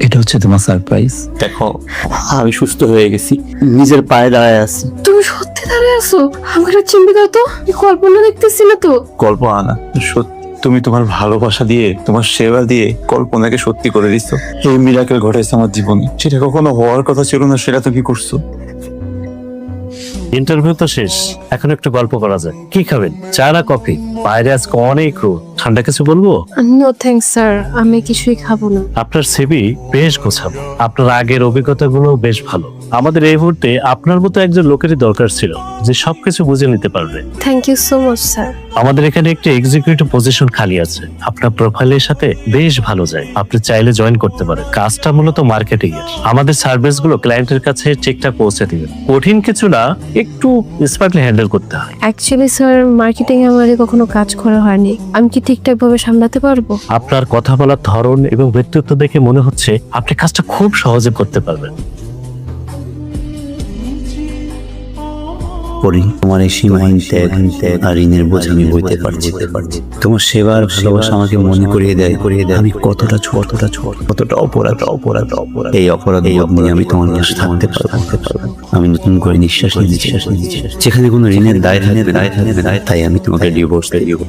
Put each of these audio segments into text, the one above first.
এটা হচ্ছে তোমার সারপ্রাইজ। দেখো, আমি সুস্থ হয়ে গেছি, নিজের পায়ে দাঁড়ায় আছি। তুমি সত্যি দাঁড়িয়ে আছো? আমাকে চিনবে দাও তো, কল্পনা দেখতেছি না তো। কল্পনা না, সত্যি। তুমি তোমার ভালোবাসা দিয়ে, তোমার সেবা দিয়ে কল্পনাকে সত্যি করে দিছো। এই মিরাকেল ঘটেছে আমার জীবনে, সেটা কখনো হওয়ার কথা ছিল না, সেটা তুমি করছো। ইন্টারভিউ তো শেষ, এখন একটু গল্প করা যায়। কি খাবেন, চা না কফি? বাইরে আজকে অনেক রোদ, ঠান্ডা কিছু বলবো? নো থ্যাঙ্কস স্যার, আমি কিছুই খাবো না। আপনার সিভি বেশ গোছানো, আপনার আগের অভিজ্ঞতাগুলো বেশ ভালো। আমাদের এই মুহূর্তে আপনার মতো একজন লোকেরই দরকার ছিল, যে সবকিছু বুঝে নিতে পারবে। Thank you so much sir. আমাদের এখানে একটি এক্সিকিউটিভ পজিশন খালি আছে, আপনার প্রোফাইলের সাথে বেশ ভালো যায়। আপনি চাইলে জয়েন করতে পারেন। কাজটা মূলত মার্কেটিং এর। আমাদের সার্ভিস গুলো ক্লায়েন্টের কাছে ঠিকঠাক পৌঁছে দিবেন। কঠিন কিছু না, একটু স্মার্টলি হ্যান্ডেল করতে হয়। অ্যাকচুয়ালি স্যার, মার্কেটিং এ আমাদের কখনো কাজ করা হয়নি। আমি কি ঠিকঠাক ভাবে সামলাতে পারবো? আপনার কথা বলার ধরন এবং ব্যক্তিত্ব দেখে মনে হচ্ছে আপনি কাজটা খুব সহজে করতে পারবেন। তোমার এই সীমাহীন ত্যাগ আর ঋণের বোঝা আমি বইতে পারছি। তোমার সেবার ভালোবাসা আমাকে মনে করিয়ে দেয় আমি কতটা ছোট, কতটা অপরাধ। এই অপরাধ বোধ নিয়ে আমি তোমার কাছে থাকতে পারবো। আমি নতুন করে নিঃশ্বাস নিচ্ছি, যেখানে কোনো ঋণের দায় থাকবে, তাই আমি তোমাকে ডিভোর্স দিব।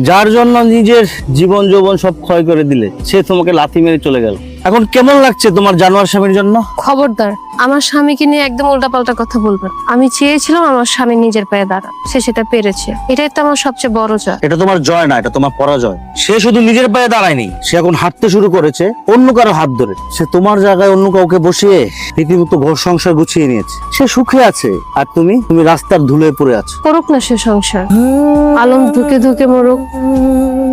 যার জন্য নিজের জীবন যৌবন সব ক্ষয় করে দিলে, সে তোমাকে লাথি মেরে চলে গেল। এখন কেমন লাগছে তোমার জানোয়ার স্বামীর জন্য? খবরদার, আমার স্বামীকে নিয়ে একদম উল্টাপাল্টা কথা বলবেন। আমি চেয়েছিলাম আমার স্বামী নিজের পায়ে দাঁড়ান, সে সেটা পেরেছে। এটাই তো আমার সবচেয়ে বড় জয়। এটা তোমার জয় না, এটা তোমার পরাজয়। সে শুধু নিজের পায়ে দাঁড়ায়নি, সে এখন হাঁটতে শুরু করেছে অন্য কারো হাত ধরে। সে তোমার জায়গায় অন্য কাউকে বসিয়ে রীতিমতো ঘর সংসার গুছিয়ে নিয়েছে। সে সুখে আছে, আর তুমি রাস্তার ধুলোয় পড়ে আছো। করুক না সে সংসার, আলম ধুকে ধুকে মরুক,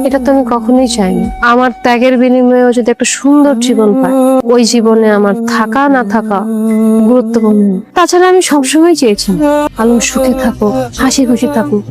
এটা তো আমি কখনোই চাইনি। আমার ত্যাগের বিনিময়েও যদি একটা সুন্দর জীবন পায়, ওই জীবনে আমার থাকা না থাকা গুরুত্বপূর্ণ। তাছাড়া আমি সবসময় চেয়েছি আলম সুখে থাকুক, হাসি খুশি থাকুক।